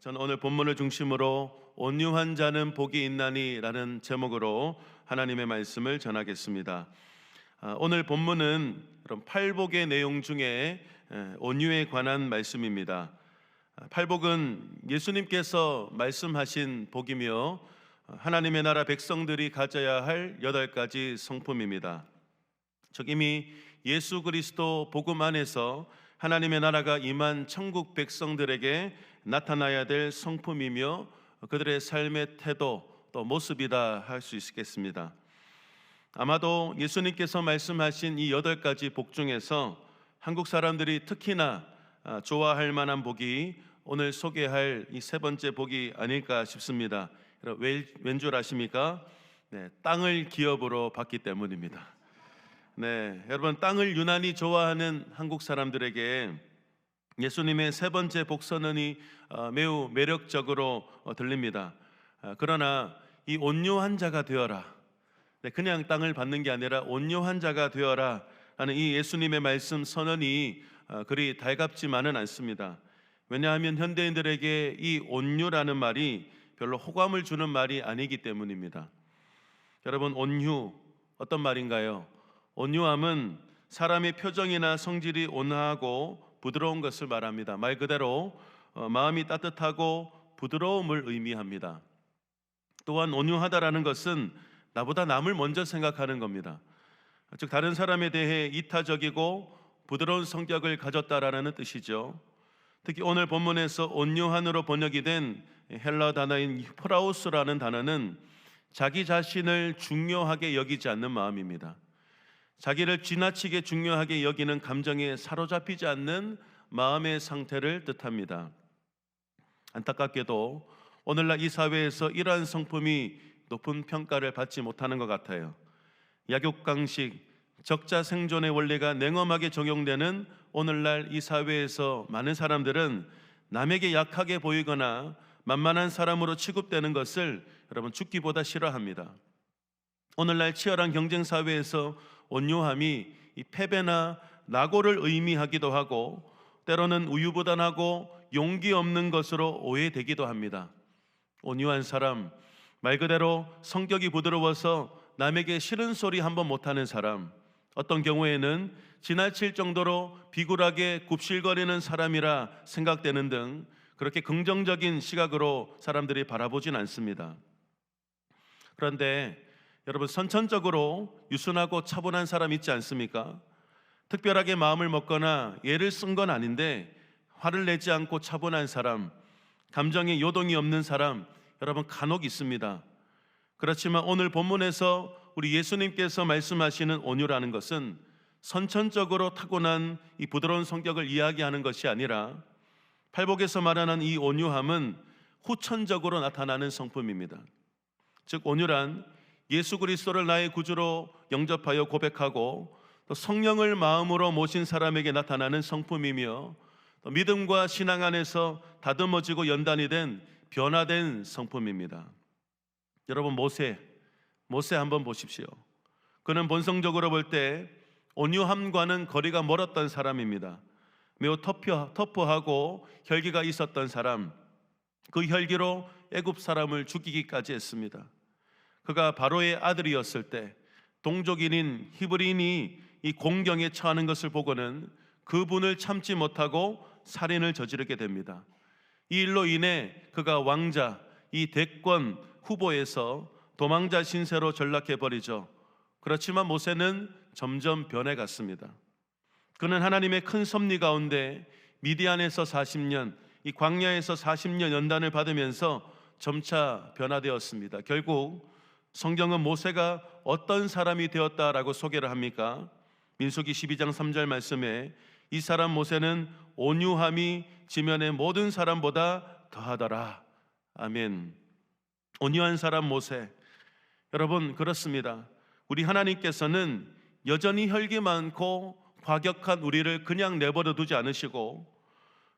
저는 오늘 본문을 중심으로 온유한 자는 복이 있나니라는 제목으로 하나님의 말씀을 전하겠습니다. 오늘 본문은 그럼 팔복의 내용 중에 온유에 관한 말씀입니다. 팔복은 예수님께서 말씀하신 복이며 하나님의 나라 백성들이 가져야 할 8가지 성품입니다. 즉 이미 예수 그리스도 복음 안에서 하나님의 나라가 임한 천국 백성들에게 나타나야 될 성품이며 그들의 삶의 태도 또 모습이다 할 수 있겠습니다. 아마도 예수님께서 말씀하신 이 8가지 복 중에서 한국 사람들이 특히나 좋아할 만한 복이 오늘 소개할 이 3번째 복이 아닐까 싶습니다. 왠 줄 아십니까? 땅을 기업으로 받기 때문입니다. 여러분, 땅을 유난히 좋아하는 한국 사람들에게 예수님의 3번째 복선언이 매우 매력적으로 들립니다. 그러나 이 온유한 자가 되어라, 그냥 땅을 받는 게 아니라 온유한 자가 되어라 하는 이 예수님의 말씀 선언이 그리 달갑지만은 않습니다. 왜냐하면 현대인들에게 이 온유라는 말이 별로 호감을 주는 말이 아니기 때문입니다. 여러분, 온유 어떤 말인가요? 온유함은 사람의 표정이나 성질이 온화하고 부드러운 것을 말합니다. 말 그대로 마음이 따뜻하고 부드러움을 의미합니다. 또한 온유하다라는 것은 나보다 남을 먼저 생각하는 겁니다. 즉 다른 사람에 대해 이타적이고 부드러운 성격을 가졌다라는 뜻이죠. 특히 오늘 본문에서 온유한으로 번역이 된 헬라 단어인 프라우스라는 단어는 자기 자신을 중요하게 여기지 않는 마음입니다. 자기를 지나치게 중요하게 여기는 감정에 사로잡히지 않는 마음의 상태를 뜻합니다. 안타깝게도 오늘날 이 사회에서 이러한 성품이 높은 평가를 받지 못하는 것 같아요. 약육강식, 적자 생존의 원리가 냉엄하게 적용되는 오늘날 이 사회에서 많은 사람들은 남에게 약하게 보이거나 만만한 사람으로 취급되는 것을 여러분 죽기보다 싫어합니다. 오늘날 치열한 경쟁 사회에서 온유함이 이 패배나 낙오를 의미하기도 하고 때로는 우유부단하고 용기 없는 것으로 오해되기도 합니다. 온유한 사람, 말 그대로 성격이 부드러워서 남에게 싫은 소리 한번 못하는 사람, 어떤 경우에는 지나칠 정도로 비굴하게 굽실거리는 사람이라 생각되는 등 그렇게 긍정적인 시각으로 사람들이 바라보진 않습니다. 그런데 여러분, 선천적으로 유순하고 차분한 사람 있지 않습니까? 특별하게 마음을 먹거나 애를 쓴 건 아닌데 화를 내지 않고 차분한 사람, 감정에 요동이 없는 사람 여러분 간혹 있습니다. 그렇지만 오늘 본문에서 우리 예수님께서 말씀하시는 온유라는 것은 선천적으로 타고난 이 부드러운 성격을 이야기하는 것이 아니라 팔복에서 말하는 이 온유함은 후천적으로 나타나는 성품입니다. 즉 온유란 예수 그리스도를 나의 구주로 영접하여 고백하고 또 성령을 마음으로 모신 사람에게 나타나는 성품이며 또 믿음과 신앙 안에서 다듬어지고 연단이 된 변화된 성품입니다. 여러분, 모세 한번 보십시오. 그는 본성적으로 볼 때 온유함과는 거리가 멀었던 사람입니다. 매우 터프하고 혈기가 있었던 사람, 그 혈기로 애굽 사람을 죽이기까지 했습니다. 그가 바로의 아들이었을 때 동족인인 히브리인이 이 공경에 처하는 것을 보고는 그분을 참지 못하고 살인을 저지르게 됩니다. 이 일로 인해 그가 왕자, 이 대권 후보에서 도망자 신세로 전락해 버리죠. 그렇지만 모세는 점점 변해갔습니다. 그는 하나님의 큰 섭리 가운데 미디안에서 40년, 이 광야에서 40년 연단을 받으면서 점차 변화되었습니다. 결국 성경은 모세가 어떤 사람이 되었다라고 소개를 합니까? 민수기 12장 3절 말씀에 이 사람 모세는 온유함이 지면의 모든 사람보다 더하더라. 아멘. 온유한 사람 모세. 여러분, 그렇습니다. 우리 하나님께서는 여전히 혈기 많고 과격한 우리를 그냥 내버려 두지 않으시고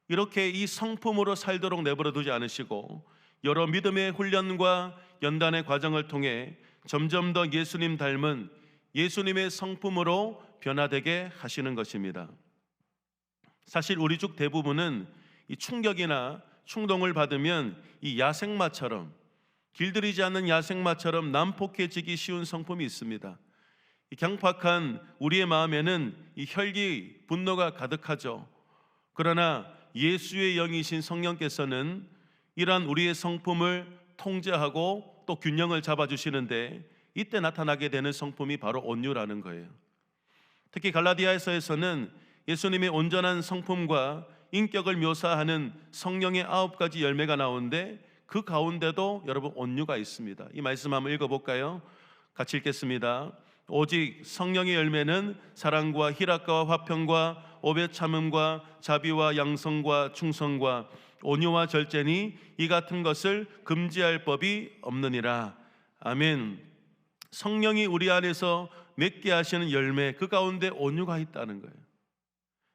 이렇게 이 성품으로 살도록 내버려 두지 않으시고 여러 믿음의 훈련과 연단의 과정을 통해 점점 더 예수님 닮은 예수님의 성품으로 변화되게 하시는 것입니다. 사실 우리 중 대부분은 이 충격이나 충동을 받으면 이 야생마처럼, 길들이지 않는 야생마처럼 난폭해지기 쉬운 성품이 있습니다. 이 경박한 우리의 마음에는 이 혈기, 분노가 가득하죠. 그러나 예수의 영이신 성령께서는 이러한 우리의 성품을 통제하고 또 균형을 잡아주시는데, 이때 나타나게 되는 성품이 바로 온유라는 거예요. 특히 갈라디아서에서는 예수님의 온전한 성품과 인격을 묘사하는 성령의 9가지 열매가 나오는데, 그 가운데도 여러분 온유가 있습니다. 이 말씀 한번 읽어볼까요? 같이 읽겠습니다. 오직 성령의 열매는 사랑과 희락과 화평과 오래 참음과 자비와 양성과 충성과 온유와 절제니 이 같은 것을 금지할 법이 없느니라. 아멘. 성령이 우리 안에서 맺게 하시는 열매, 그 가운데 온유가 있다는 거예요.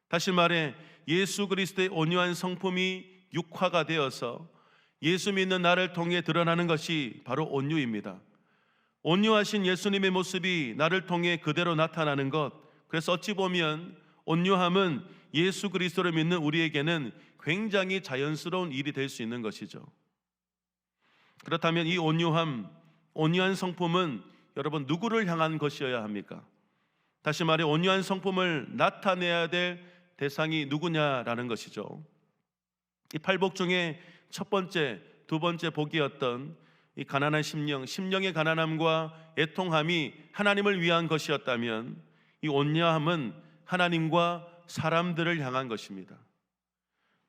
다시 말해 예수 그리스도의 온유한 성품이 육화가 되어서 예수 믿는 나를 통해 드러나는 것이 바로 온유입니다. 온유하신 예수님의 모습이 나를 통해 그대로 나타나는 것, 그래서 어찌 보면 온유함은 예수 그리스도를 믿는 우리에게는 굉장히 자연스러운 일이 될 수 있는 것이죠. 그렇다면 이 온유함, 온유한 성품은 여러분 누구를 향한 것이어야 합니까? 다시 말해 온유한 성품을 나타내야 될 대상이 누구냐라는 것이죠. 이 팔복 중에 첫 번째, 두 번째 복이었던 이 가난한 심령의 가난함과 애통함이 하나님을 위한 것이었다면, 이 온유함은 하나님과 사람들을 향한 것입니다.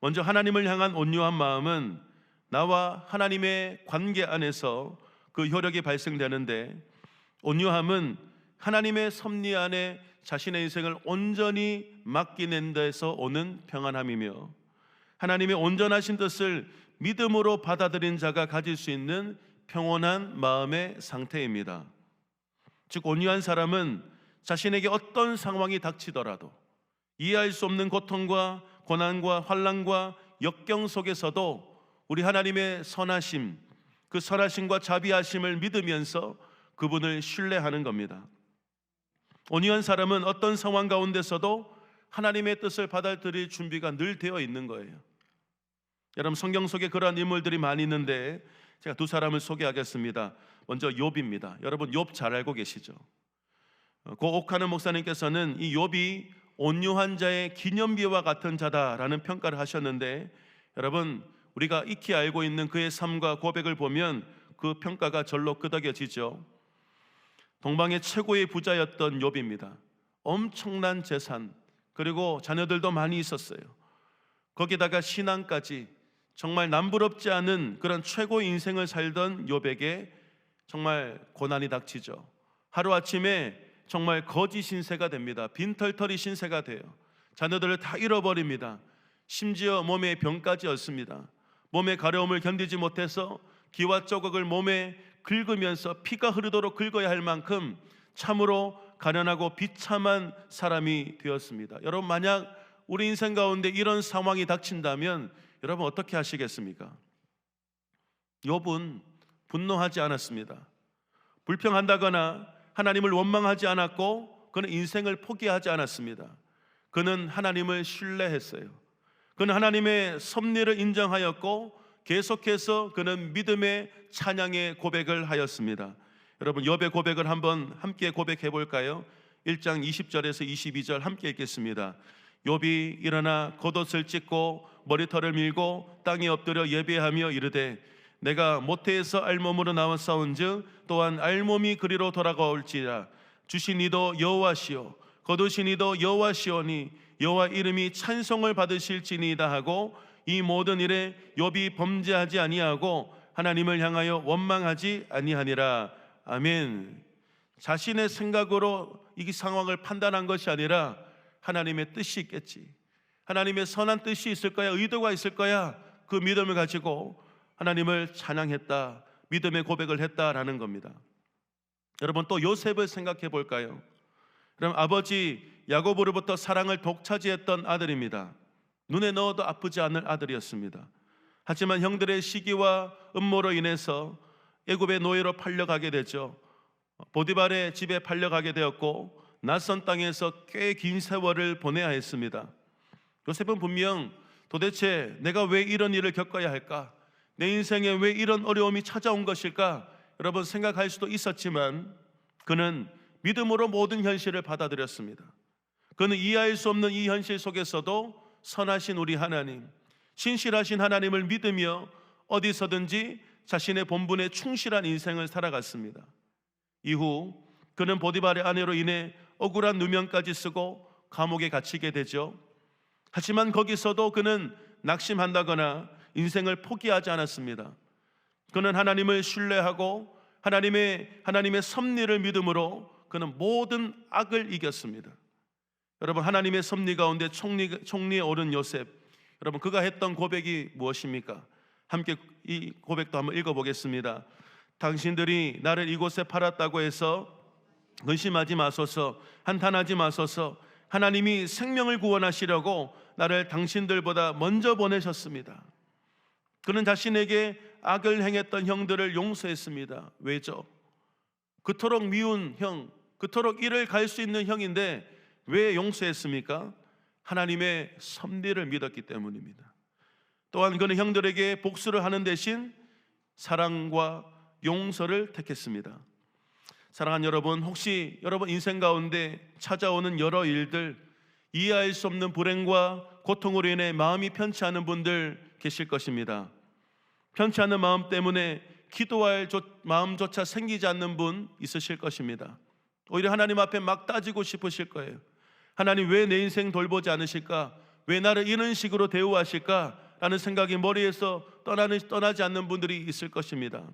먼저 하나님을 향한 온유한 마음은 나와 하나님의 관계 안에서 그 효력이 발생되는데, 온유함은 하나님의 섭리 안에 자신의 인생을 온전히 맡기는 데서 오는 평안함이며, 하나님의 온전하신 뜻을 믿음으로 받아들인 자가 가질 수 있는 평온한 마음의 상태입니다. 즉 온유한 사람은 자신에게 어떤 상황이 닥치더라도, 이해할 수 없는 고통과 고난과 환난과 역경 속에서도 우리 하나님의 선하심, 그 선하심과 자비하심을 믿으면서 그분을 신뢰하는 겁니다. 온유한 사람은 어떤 상황 가운데서도 하나님의 뜻을 받아들일 준비가 늘 되어 있는 거예요. 여러분 성경 속에 그러한 인물들이 많이 있는데 제가 두 사람을 소개하겠습니다. 먼저 욥입니다. 여러분 욥 잘 알고 계시죠? 고 옥하는 목사님께서는 이 욥이 온유한 자의 기념비와 같은 자다라는 평가를 하셨는데, 여러분 우리가 익히 알고 있는 그의 삶과 고백을 보면 그 평가가 절로 끄덕여지죠. 동방의 최고의 부자였던 욥입니다. 엄청난 재산, 그리고 자녀들도 많이 있었어요. 거기다가 신앙까지, 정말 남부럽지 않은 그런 최고의 인생을 살던 욥에게 정말 고난이 닥치죠. 하루아침에 정말 거지 신세가 됩니다. 빈털터리 신세가 돼요. 자녀들을 다 잃어버립니다. 심지어 몸에 병까지 었습니다. 몸의 가려움을 견디지 못해서 기와 조각을 몸에 긁으면서 피가 흐르도록 긁어야 할 만큼 참으로 가련하고 비참한 사람이 되었습니다. 여러분 만약 우리 인생 가운데 이런 상황이 닥친다면 여러분 어떻게 하시겠습니까? 욥은 분노하지 않았습니다. 불평한다거나 하나님을 원망하지 않았고, 그는 인생을 포기하지 않았습니다. 그는 하나님을 신뢰했어요. 그는 하나님의 섭리를 인정하였고, 계속해서 그는 믿음의 찬양의 고백을 하였습니다. 여러분 욥의 고백을 한번 함께 고백해 볼까요? 1장 20절에서 22절 함께 읽겠습니다. 욥이 일어나 겉옷을 찢고 머리털을 밀고 땅에 엎드려 예배하며 이르되, 내가 모태에서 알몸으로 나왔사온즉 또한 알몸이 그리로 돌아가올지라. 주신 이도 여호와시오 거두신 이도 여호와시오니 여호와 이름이 찬송을 받으실지니이다 하고, 이 모든 일에 욥이 범죄하지 아니하고 하나님을 향하여 원망하지 아니하니라. 아멘. 자신의 생각으로 이 상황을 판단한 것이 아니라 하나님의 뜻이 있겠지, 하나님의 선한 뜻이 있을 거야, 의도가 있을 거야, 그 믿음을 가지고 하나님을 찬양했다, 믿음의 고백을 했다라는 겁니다. 여러분 또 요셉을 생각해 볼까요? 그럼 아버지 야고보로부터 사랑을 독차지했던 아들입니다. 눈에 넣어도 아프지 않을 아들이었습니다. 하지만 형들의 시기와 음모로 인해서 애굽의 노예로 팔려가게 되죠. 보디발의 집에 팔려가게 되었고, 낯선 땅에서 꽤 긴 세월을 보내야 했습니다. 요셉은 분명 도대체 내가 왜 이런 일을 겪어야 할까? 내 인생에 왜 이런 어려움이 찾아온 것일까? 여러분 생각할 수도 있었지만 그는 믿음으로 모든 현실을 받아들였습니다. 그는 이해할 수 없는 이 현실 속에서도 선하신 우리 하나님, 신실하신 하나님을 믿으며 어디서든지 자신의 본분에 충실한 인생을 살아갔습니다. 이후 그는 보디발의 아내로 인해 억울한 누명까지 쓰고 감옥에 갇히게 되죠. 하지만 거기서도 그는 낙심한다거나 인생을 포기하지 않았습니다. 그는 하나님을 신뢰하고 하나님의 섭리를 믿음으로 그는 모든 악을 이겼습니다. 여러분, 하나님의 섭리 가운데 총리에 오른 요셉, 여러분 그가 했던 고백이 무엇입니까? 함께 이 고백도 한번 읽어보겠습니다. 당신들이 나를 이곳에 팔았다고 해서 근심하지 마소서, 한탄하지 마소서. 하나님이 생명을 구원하시려고 나를 당신들보다 먼저 보내셨습니다. 그는 자신에게 악을 행했던 형들을 용서했습니다. 왜죠? 그토록 미운 형, 그토록 이를 갈 수 있는 형인데 왜 용서했습니까? 하나님의 섭리를 믿었기 때문입니다. 또한 그는 형들에게 복수를 하는 대신 사랑과 용서를 택했습니다. 사랑하는 여러분, 혹시 여러분 인생 가운데 찾아오는 여러 일들, 이해할 수 없는 불행과 고통으로 인해 마음이 편치 않은 분들 계실 것입니다. 편치 않은 마음 때문에 기도할 마음조차 생기지 않는 분 있으실 것입니다. 오히려 하나님 앞에 막 따지고 싶으실 거예요. 하나님 왜 내 인생 돌보지 않으실까? 왜 나를 이런 식으로 대우하실까? 라는 생각이 머리에서 떠나지 않는 분들이 있을 것입니다.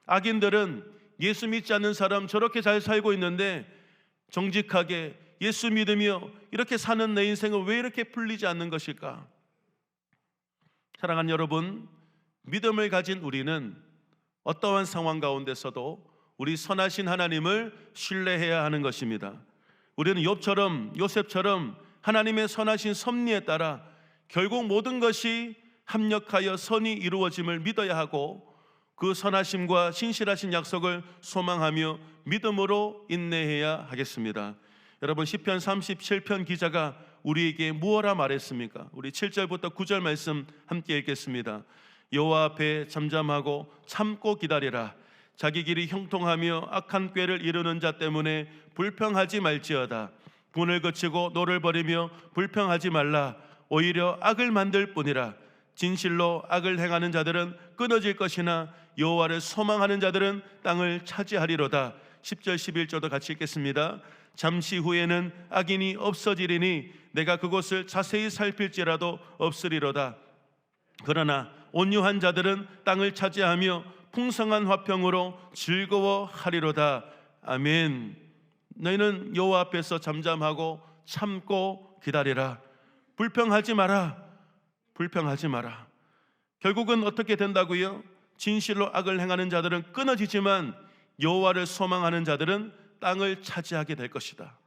악인들은 예수 믿지 않는 사람 저렇게 잘 살고 있는데 정직하게 예수 믿으며 이렇게 사는 내 인생은 왜 이렇게 풀리지 않는 것일까? 사랑하는 여러분, 믿음을 가진 우리는 어떠한 상황 가운데서도 우리 선하신 하나님을 신뢰해야 하는 것입니다. 우리는 요셉처럼 하나님의 선하신 섭리에 따라 결국 모든 것이 합력하여 선이 이루어짐을 믿어야 하고 그 선하심과 신실하신 약속을 소망하며 믿음으로 인내해야 하겠습니다. 여러분, 시편 37편 기자가 우리에게 무엇라 말했습니까? 우리 7절부터 9절 말씀 함께 읽겠습니다. 여호와 앞에 잠잠하고 참고 기다리라. 자기 길이 형통하며 악한 꾀를 이루는 자 때문에 불평하지 말지어다. 분을 그치고 노를 버리며 불평하지 말라. 오히려 악을 만들 뿐이라. 진실로 악을 행하는 자들은 끊어질 것이나 여호와를 소망하는 자들은 땅을 차지하리로다. 10절 11절도 같이 읽겠습니다. 잠시 후에는 악인이 없어지리니 내가 그곳을 자세히 살필지라도 없으리로다. 그러나 온유한 자들은 땅을 차지하며 풍성한 화평으로 즐거워하리로다. 아멘. 너희는 여호와 앞에서 잠잠하고 참고 기다리라. 불평하지 마라. 불평하지 마라. 결국은 어떻게 된다고요? 진실로 악을 행하는 자들은 끊어지지만 여호와를 소망하는 자들은 땅을 차지하게 될 것이다.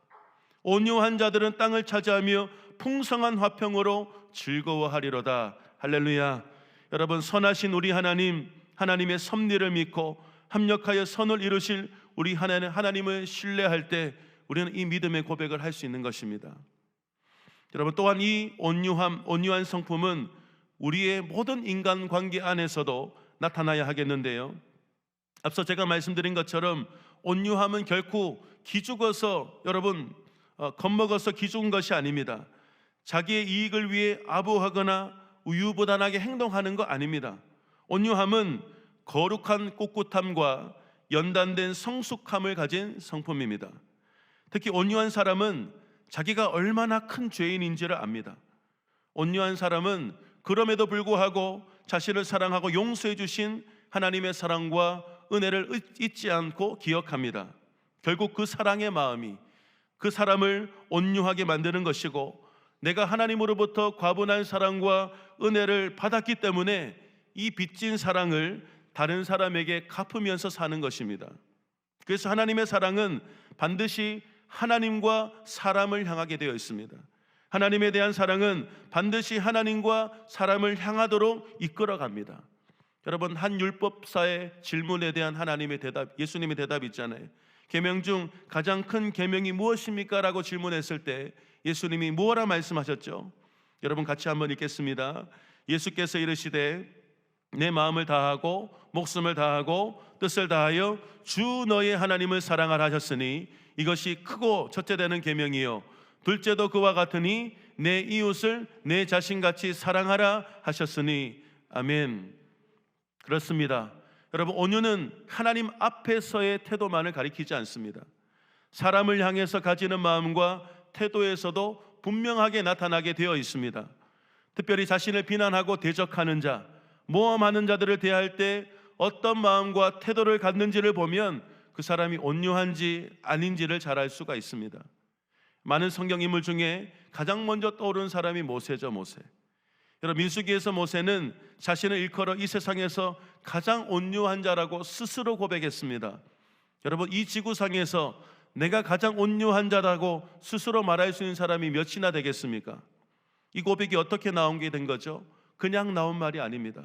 온유한 자들은 땅을 차지하며 풍성한 화평으로 즐거워하리로다. 할렐루야. 여러분, 선하신 우리 하나님의 섭리를 믿고 합력하여 선을 이루실 우리 하나님을 신뢰할 때 우리는 이 믿음의 고백을 할 수 있는 것입니다. 여러분, 또한 이 온유한 성품은 우리의 모든 인간관계 안에서도 나타나야 하겠는데요. 앞서 제가 말씀드린 것처럼 온유함은 결코 기죽어서 겁먹어서 기죽은 것이 아닙니다. 자기의 이익을 위해 아부하거나 우유부단하게 행동하는 거 아닙니다. 온유함은 거룩한 꿋꿋함과 연단된 성숙함을 가진 성품입니다. 특히 온유한 사람은 자기가 얼마나 큰 죄인인지를 압니다. 온유한 사람은 그럼에도 불구하고 자신을 사랑하고 용서해 주신 하나님의 사랑과 은혜를 잊지 않고 기억합니다. 결국 그 사랑의 마음이 그 사람을 온유하게 만드는 것이고, 내가 하나님으로부터 과분한 사랑과 은혜를 받았기 때문에 이 빚진 사랑을 다른 사람에게 갚으면서 사는 것입니다. 그래서 하나님의 사랑은 반드시 하나님과 사람을 향하게 되어 있습니다. 하나님에 대한 사랑은 반드시 하나님과 사람을 향하도록 이끌어갑니다. 여러분, 한 율법사의 질문에 대한 하나님의 대답, 예수님의 대답이 있잖아요. 계명 중 가장 큰 계명이 무엇입니까? 라고 질문했을 때 예수님이 뭐라 말씀하셨죠? 여러분 같이 한번 읽겠습니다. 예수께서 이르시되 내 마음을 다하고 목숨을 다하고 뜻을 다하여 주 너의 하나님을 사랑하라 하셨으니 이것이 크고 첫째 되는 계명이요 둘째도 그와 같으니 내 이웃을 내 자신같이 사랑하라 하셨으니 아멘. 그렇습니다. 여러분, 온유는 하나님 앞에서의 태도만을 가리키지 않습니다. 사람을 향해서 가지는 마음과 태도에서도 분명하게 나타나게 되어 있습니다. 특별히 자신을 비난하고 대적하는 자, 모함하는 자들을 대할 때 어떤 마음과 태도를 갖는지를 보면 그 사람이 온유한지 아닌지를 잘 알 수가 있습니다. 많은 성경 인물 중에 가장 먼저 떠오르는 사람이 모세죠. 모세. 여러분, 민수기에서 모세는 자신을 일컬어 이 세상에서 가장 온유한 자라고 스스로 고백했습니다. 여러분, 이 지구상에서 내가 가장 온유한 자라고 스스로 말할 수 있는 사람이 몇이나 되겠습니까? 이 고백이 어떻게 나온 게 된 거죠? 그냥 나온 말이 아닙니다.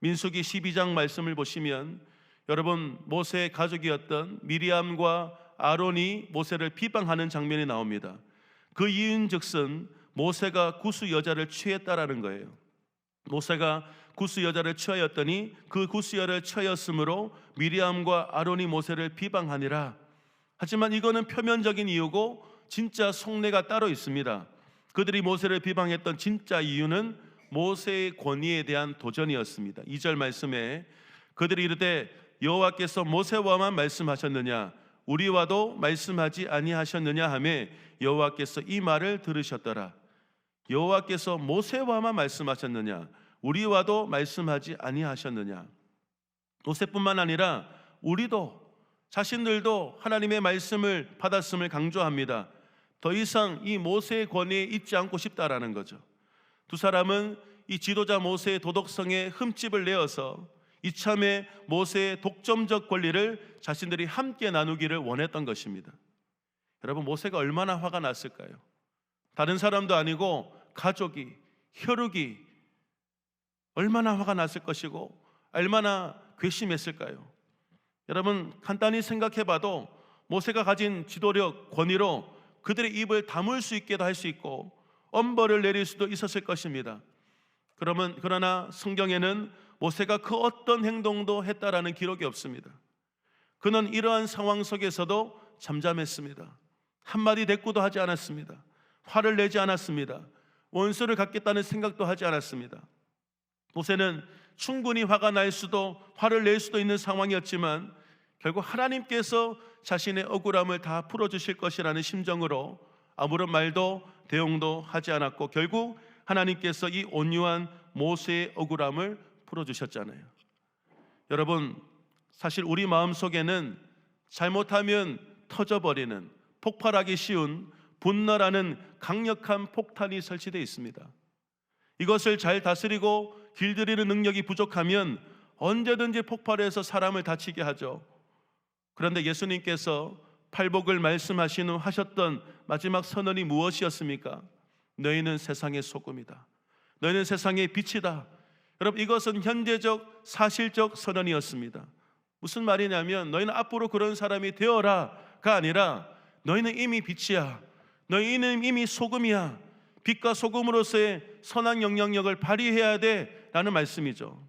민수기 12장 말씀을 보시면 여러분, 모세의 가족이었던 미리암과 아론이 모세를 비방하는 장면이 나옵니다. 그 이유인즉슨 모세가 구스 여자를 취했다라는 거예요. 모세가 구스 여자를 취하였더니 그 구스 여자를 취하였으므로 미리암과 아론이 모세를 비방하니라. 하지만 이거는 표면적인 이유고 진짜 속내가 따로 있습니다. 그들이 모세를 비방했던 진짜 이유는 모세의 권위에 대한 도전이었습니다. 2절 말씀에 그들이 이르되 여호와께서 모세와만 말씀하셨느냐 우리와도 말씀하지 아니하셨느냐 하매 여호와께서 이 말을 들으셨더라. 여호와께서 모세와만 말씀하셨느냐 우리와도 말씀하지 아니하셨느냐. 모세뿐만 아니라 우리도 자신들도 하나님의 말씀을 받았음을 강조합니다. 더 이상 이 모세의 권위에 있지 않고 싶다라는 거죠. 두 사람은 이 지도자 모세의 도덕성에 흠집을 내어서 이참에 모세의 독점적 권리를 자신들이 함께 나누기를 원했던 것입니다. 여러분, 모세가 얼마나 화가 났을까요? 다른 사람도 아니고 가족이, 혈육이 얼마나 화가 났을 것이고 얼마나 괘씸했을까요? 여러분, 간단히 생각해 봐도 모세가 가진 지도력, 권위로 그들의 입을 다물 수 있게도 할 수 있고 엄벌을 내릴 수도 있었을 것입니다. 그러나 성경에는 모세가 그 어떤 행동도 했다라는 기록이 없습니다. 그는 이러한 상황 속에서도 잠잠했습니다. 한마디 대꾸도 하지 않았습니다. 화를 내지 않았습니다. 원수를 갖겠다는 생각도 하지 않았습니다. 모세는 충분히 화가 날 수도 화를 낼 수도 있는 상황이었지만 결국 하나님께서 자신의 억울함을 다 풀어주실 것이라는 심정으로 아무런 말도 대응도 하지 않았고 결국 하나님께서 이 온유한 모세의 억울함을 풀어주셨잖아요. 여러분, 사실 우리 마음속에는 잘못하면 터져버리는 폭발하기 쉬운 분노라는 강력한 폭탄이 설치되어 있습니다. 이것을 잘 다스리고 길들이는 능력이 부족하면 언제든지 폭발해서 사람을 다치게 하죠. 그런데 예수님께서 팔복을 말씀하신 후 하셨던 마지막 선언이 무엇이었습니까? 너희는 세상의 소금이다. 너희는 세상의 빛이다. 여러분, 이것은 현재적 사실적 선언이었습니다. 무슨 말이냐면 너희는 앞으로 그런 사람이 되어라가 아니라 너희는 이미 빛이야. 너희는 이미 소금이야. 빛과 소금으로서의 선한 영향력을 발휘해야 돼 라는 말씀이죠.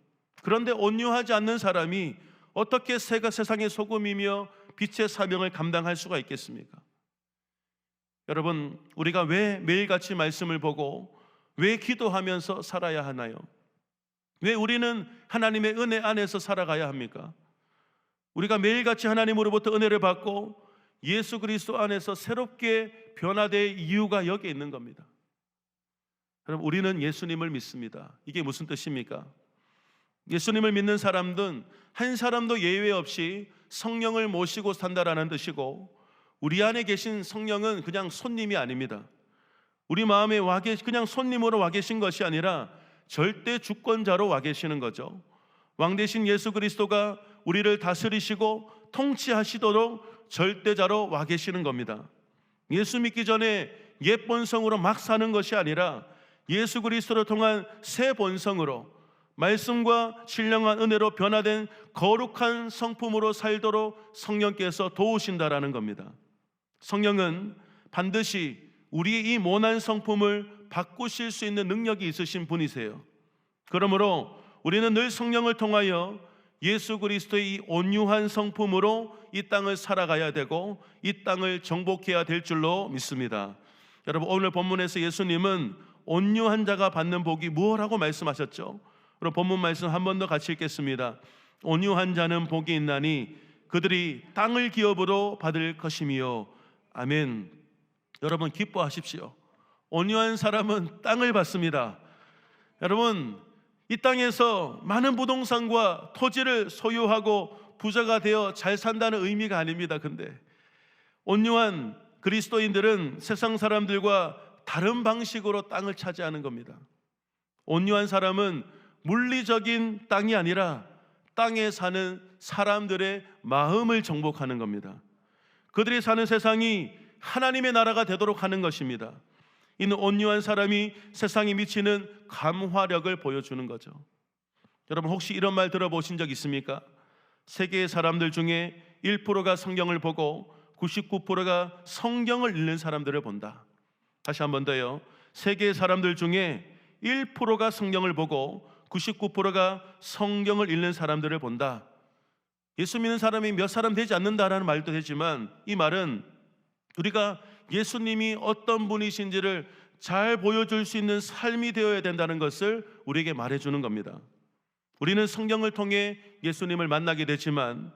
그런데 온유하지 않는 사람이 어떻게 세상의 소금이며 빛의 사명을 감당할 수가 있겠습니까? 여러분, 우리가 왜 매일같이 말씀을 보고 왜 기도하면서 살아야 하나요? 왜 우리는 하나님의 은혜 안에서 살아가야 합니까? 우리가 매일같이 하나님으로부터 은혜를 받고 예수 그리스도 안에서 새롭게 변화될 이유가 여기에 있는 겁니다. 여러분, 우리는 예수님을 믿습니다. 이게 무슨 뜻입니까? 예수님을 믿는 사람들은 한 사람도 예외 없이 성령을 모시고 산다라는 뜻이고, 우리 안에 계신 성령은 그냥 손님이 아닙니다. 우리 마음에 그냥 손님으로 와 계신 것이 아니라 절대 주권자로 와 계시는 거죠. 왕 대신 예수 그리스도가 우리를 다스리시고 통치하시도록 절대자로 와 계시는 겁니다. 예수 믿기 전에 옛 본성으로 막 사는 것이 아니라 예수 그리스도를 통한 새 본성으로 말씀과 신령한 은혜로 변화된 거룩한 성품으로 살도록 성령께서 도우신다라는 겁니다. 성령은 반드시 우리의 이 모난 성품을 바꾸실 수 있는 능력이 있으신 분이세요. 그러므로 우리는 늘 성령을 통하여 예수 그리스도의 이 온유한 성품으로 이 땅을 살아가야 되고 이 땅을 정복해야 될 줄로 믿습니다. 여러분, 오늘 본문에서 예수님은 온유한 자가 받는 복이 무엇이라고 말씀하셨죠? 그럼 본문 말씀 한 번 더 같이 읽겠습니다. 온유한 자는 복이 있나니 그들이 땅을 기업으로 받을 것이며. 아멘. 여러분, 기뻐하십시오. 온유한 사람은 땅을 받습니다. 여러분, 이 땅에서 많은 부동산과 토지를 소유하고 부자가 되어 잘 산다는 의미가 아닙니다. 근데 온유한 그리스도인들은 세상 사람들과 다른 방식으로 땅을 차지하는 겁니다. 온유한 사람은 물리적인 땅이 아니라 땅에 사는 사람들의 마음을 정복하는 겁니다. 그들이 사는 세상이 하나님의 나라가 되도록 하는 것입니다. 이는 온유한 사람이 세상에 미치는 감화력을 보여주는 거죠. 여러분, 혹시 이런 말 들어보신 적 있습니까? 세계의 사람들 중에 1%가 성경을 보고 99%가 성경을 읽는 사람들을 본다. 다시 한 번 더요. 세계의 사람들 중에 1%가 성경을 보고 99%가 성경을 읽는 사람들을 본다. 예수 믿는 사람이 몇 사람 되지 않는다라는 말도 되지만, 이 말은 우리가 예수님이 어떤 분이신지를 잘 보여줄 수 있는 삶이 되어야 된다는 것을 우리에게 말해주는 겁니다. 우리는 성경을 통해 예수님을 만나게 되지만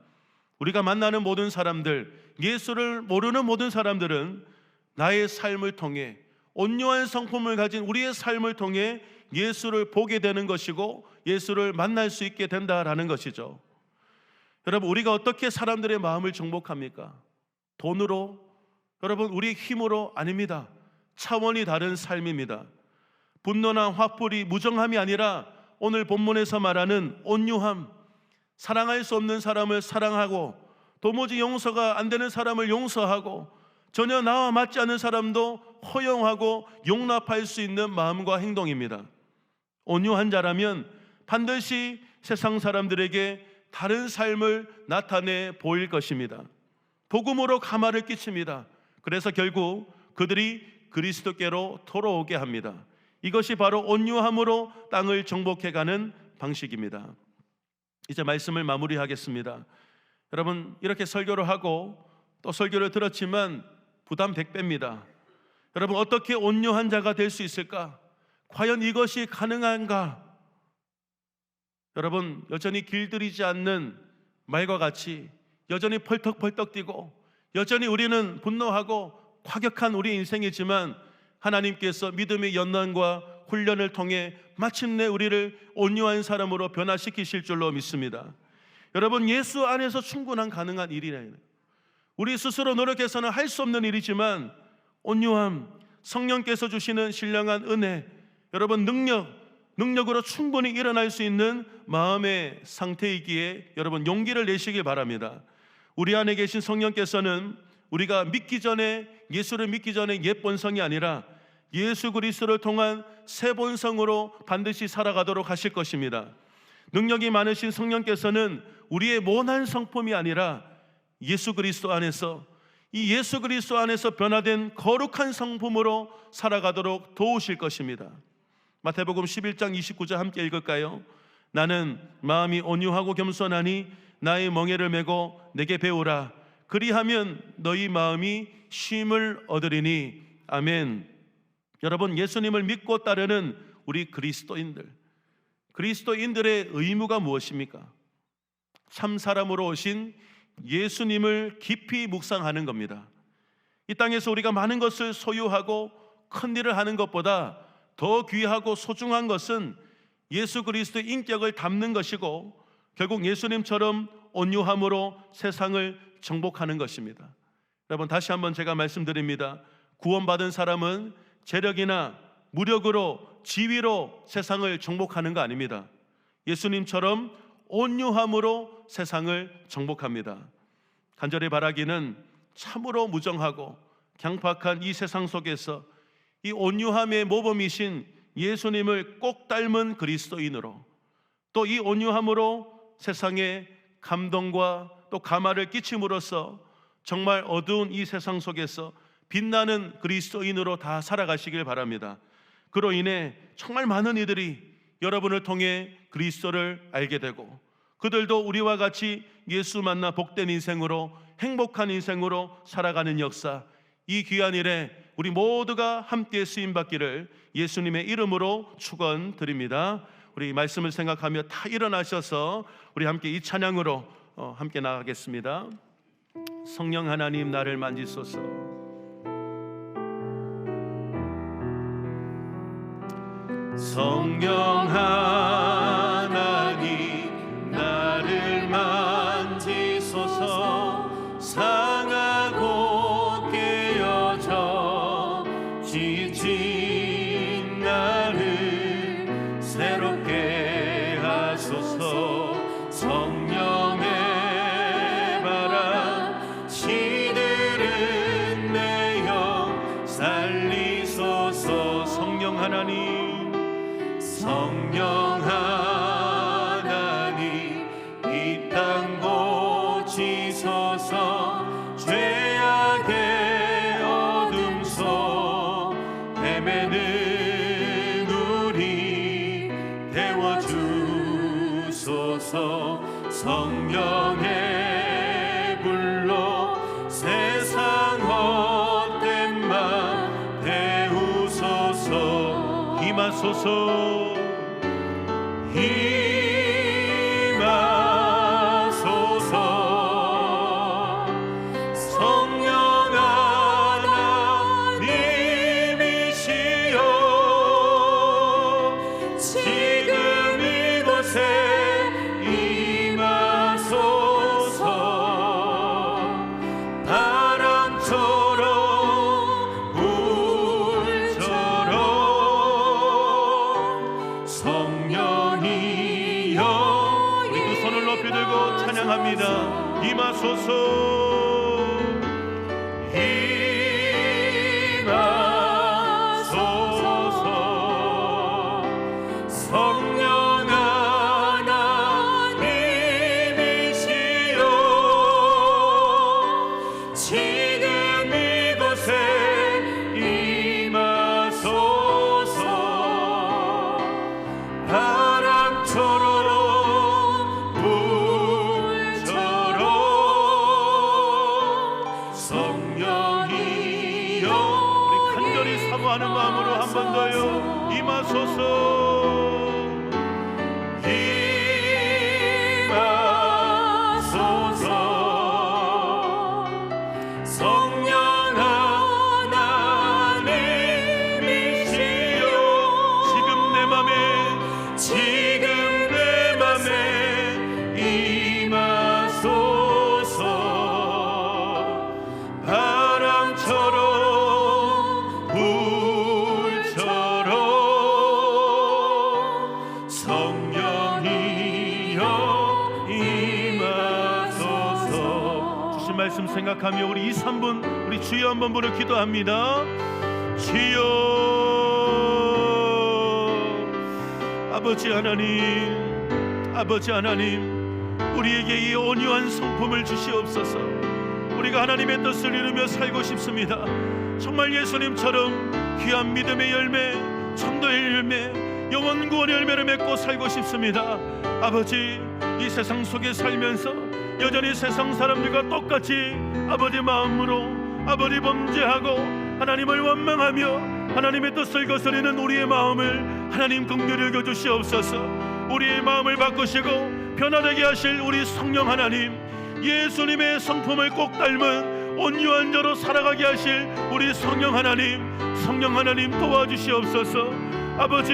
우리가 만나는 모든 사람들, 예수를 모르는 모든 사람들은 나의 삶을 통해, 온유한 성품을 가진 우리의 삶을 통해 예수를 보게 되는 것이고 예수를 만날 수 있게 된다라는 것이죠. 여러분, 우리가 어떻게 사람들의 마음을 정복합니까? 돈으로? 여러분, 우리의 힘으로? 아닙니다. 차원이 다른 삶입니다. 분노나 화풀이, 무정함이 아니라 오늘 본문에서 말하는 온유함, 사랑할 수 없는 사람을 사랑하고 도무지 용서가 안 되는 사람을 용서하고 전혀 나와 맞지 않는 사람도 허용하고 용납할 수 있는 마음과 행동입니다. 온유한 자라면 반드시 세상 사람들에게 다른 삶을 나타내 보일 것입니다. 복음으로 감화를 끼칩니다. 그래서 결국 그들이 그리스도께로 돌아오게 합니다. 이것이 바로 온유함으로 땅을 정복해가는 방식입니다. 이제 말씀을 마무리하겠습니다. 여러분, 이렇게 설교를 하고 또 설교를 들었지만 부담 100배입니다. 여러분, 어떻게 온유한 자가 될 수 있을까? 과연 이것이 가능한가? 여러분, 여전히 길들이지 않는 말과 같이 여전히 펄떡펄떡 뛰고 여전히 우리는 분노하고 과격한 우리 인생이지만 하나님께서 믿음의 연단과 훈련을 통해 마침내 우리를 온유한 사람으로 변화시키실 줄로 믿습니다. 여러분, 예수 안에서 충분한 가능한 일이래요. 우리 스스로 노력해서는 할 수 없는 일이지만 온유함, 성령께서 주시는 신령한 은혜, 여러분 능력으로 충분히 일어날 수 있는 마음의 상태이기에 여러분 용기를 내시길 바랍니다. 우리 안에 계신 성령께서는 우리가 믿기 전에, 예수를 믿기 전에 옛 본성이 아니라 예수 그리스도를 통한 새 본성으로 반드시 살아가도록 하실 것입니다. 능력이 많으신 성령께서는 우리의 모난 성품이 아니라 예수 그리스도 안에서, 이 예수 그리스도 안에서 변화된 거룩한 성품으로 살아가도록 도우실 것입니다. 마태복음 11장 29절 함께 읽을까요? 나는 마음이 온유하고 겸손하니 나의 멍에를 메고 내게 배우라. 그리하면 너희 마음이 쉼을 얻으리니. 아멘. 여러분, 예수님을 믿고 따르는 우리 그리스도인들의 의무가 무엇입니까? 참 사람으로 오신 예수님을 깊이 묵상하는 겁니다. 이 땅에서 우리가 많은 것을 소유하고 큰 일을 하는 것보다 더 귀하고 소중한 것은 예수 그리스도의 인격을 담는 것이고 결국 예수님처럼 온유함으로 세상을 정복하는 것입니다. 여러분, 다시 한번 제가 말씀드립니다. 구원받은 사람은 재력이나 무력으로, 지위로 세상을 정복하는 거 아닙니다. 예수님처럼 온유함으로 세상을 정복합니다. 간절히 바라기는 참으로 무정하고 강팍한 이 세상 속에서 이 온유함의 모범이신 예수님을 꼭 닮은 그리스도인으로, 또 이 온유함으로 세상에 감동과 또 감화를 끼침으로써 정말 어두운 이 세상 속에서 빛나는 그리스도인으로 다 살아가시길 바랍니다. 그로 인해 정말 많은 이들이 여러분을 통해 그리스도를 알게 되고, 그들도 우리와 같이 예수 만나 복된 인생으로, 행복한 인생으로 살아가는 역사, 이 귀한 일에 우리 모두가 함께 쓰임받기를 예수님의 이름으로 축원드립니다. 우리 말씀을 생각하며 다 일어나셔서 우리 함께 이 찬양으로 함께 나가겠습니다. 성령 하나님 나를 만지소서. 성령 하나님 나를 만지소서. 상하고 깨어져 지친 나를 새롭게 하소서. 성령의 바람 시들은 내 영 살리소서. 성령 하나님, 성령 하나님 이 땅 고치소서. 죄악의 어둠 속 헤매는 우리 태워주소서. 성령의 불로 세상 헛된 맘 데우소서. 임하소서. 임하소서. 성령 하나님이시여 지금 이곳에 임하소서. 바람처럼 불처럼 성령이여. 우리 두 손을 높이 들고 찬양합니다. 임하소서. 임하소서. 성령 하나님이시여 지금 이곳에 임하소서. 바람처럼 불처럼 성령이여. 우리 간절히 사모하는 마음으로 한 번 더요. 임하소서. 임하소서. 성령 하나님이시여 지금 내 맘에 임하소서. 바람처럼 불처럼 성령이여 임하소서. 주신 말씀 생각하며 우리 2, 3분 우리 주여 한번 부르 기도합니다. 주여. 아버지 하나님, 아버지 하나님, 우리에게 이 온유한 성품을 주시옵소서. 우리가 하나님의 뜻을 이루며 살고 싶습니다. 정말 예수님처럼 귀한 믿음의 열매, 전도의 열매, 영원 구원의 열매를 맺고 살고 싶습니다. 아버지, 이 세상 속에 살면서 여전히 세상 사람들과 똑같이 아버지 마음으로 아버지 범죄하고 하나님을 원망하며 하나님의 뜻을 거스르는 우리의 마음을 하나님 긍휼히 여겨 주시옵소서. 우리의 마음을 바꾸시고 변화되게 하실 우리 성령 하나님, 예수님의 성품을 꼭 닮은 온유한 자로 살아가게 하실 우리 성령 하나님 도와주시옵소서. 아버지,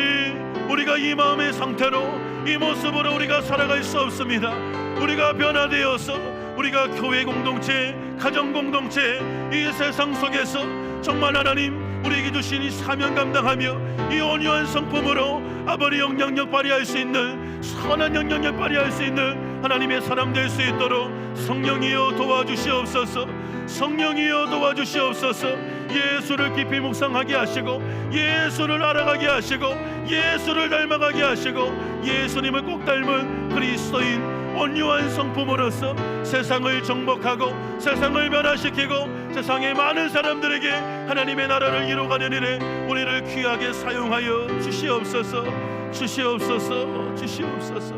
우리가 이 마음의 상태로 이 모습으로 우리가 살아갈 수 없습니다. 우리가 변화되어서 우리가 교회 공동체, 가정 공동체, 이 세상 속에서 정말 하나님 우리에게 주신 이 사명 감당하며 이 온유한 성품으로 아버지 영향력 발휘할 수 있는, 선한 영향력 발휘할 수 있는 하나님의 사람 될 수 있도록 성령이여 도와주시옵소서. 성령이여 도와주시옵소서. 예수를 깊이 묵상하게 하시고 예수를 알아가게 하시고 예수를 닮아가게 하시고 예수님을 꼭 닮은 그리스도인 온유한 성품으로서 세상을 정복하고 세상을 변화시키고 세상의 많은 사람들에게 하나님의 나라를 이루어가는 일에 우리를 귀하게 사용하여 주시옵소서. 주시옵소서. 주시옵소서.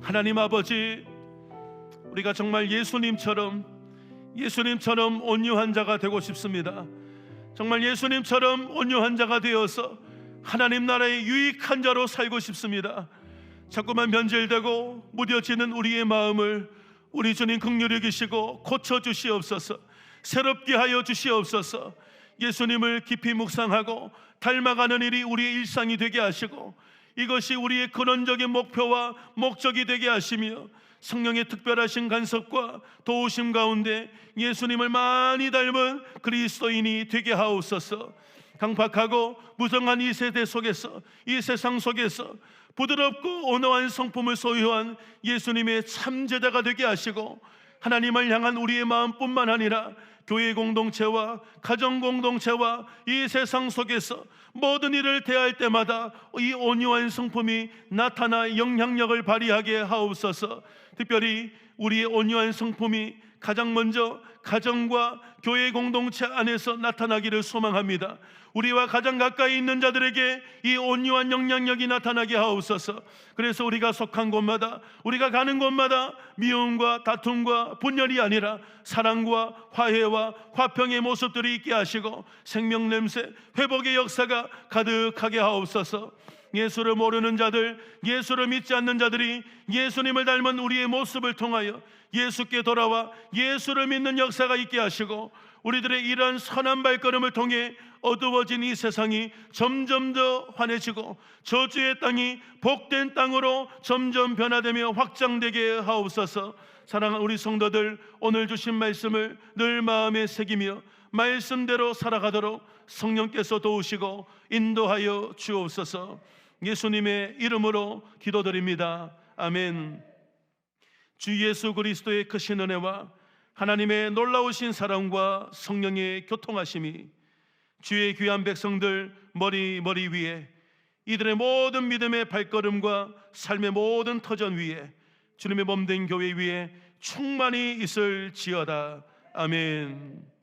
하나님 아버지, 우리가 정말 예수님처럼 온유한 자가 되고 싶습니다. 정말 예수님처럼 온유한 자가 되어서 하나님 나라의 유익한 자로 살고 싶습니다. 자꾸만 변질되고 무뎌지는 우리의 마음을 우리 주님 긍휼히 여기시고 고쳐주시옵소서. 새롭게 하여 주시옵소서. 예수님을 깊이 묵상하고 닮아가는 일이 우리의 일상이 되게 하시고 이것이 우리의 근원적인 목표와 목적이 되게 하시며 성령의 특별하신 간섭과 도우심 가운데 예수님을 많이 닮은 그리스도인이 되게 하옵소서. 강팍하고 무정한 이 세대 속에서, 이 세상 속에서 부드럽고 온화한 성품을 소유한 예수님의 참제자가 되게 하시고 하나님을 향한 우리의 마음뿐만 아니라 교회 공동체와 가정 공동체와 이 세상 속에서 모든 일을 대할 때마다 이 온유한 성품이 나타나 영향력을 발휘하게 하옵소서. 특별히 우리의 온유한 성품이 가장 먼저 가정과 교회 공동체 안에서 나타나기를 소망합니다. 우리와 가장 가까이 있는 자들에게 이 온유한 영향력이 나타나게 하옵소서. 그래서 우리가 속한 곳마다, 우리가 가는 곳마다 미움과 다툼과 분열이 아니라 사랑과 화해와 화평의 모습들이 있게 하시고 생명 냄새, 회복의 역사가 가득하게 하옵소서. 예수를 모르는 자들, 예수를 믿지 않는 자들이 예수님을 닮은 우리의 모습을 통하여 예수께 돌아와 예수를 믿는 역사가 있게 하시고 우리들의 이러한 선한 발걸음을 통해 어두워진 이 세상이 점점 더 환해지고 저주의 땅이 복된 땅으로 점점 변화되며 확장되게 하옵소서. 사랑하는 우리 성도들, 오늘 주신 말씀을 늘 마음에 새기며 말씀대로 살아가도록 성령께서 도우시고 인도하여 주옵소서. 예수님의 이름으로 기도드립니다. 아멘. 주 예수 그리스도의 크신 은혜와 하나님의 놀라우신 사랑과 성령의 교통하심이 주의 귀한 백성들 머리 위에, 이들의 모든 믿음의 발걸음과 삶의 모든 터전 위에, 주님의 몸된 교회 위에 충만히 있을지어다. 아멘.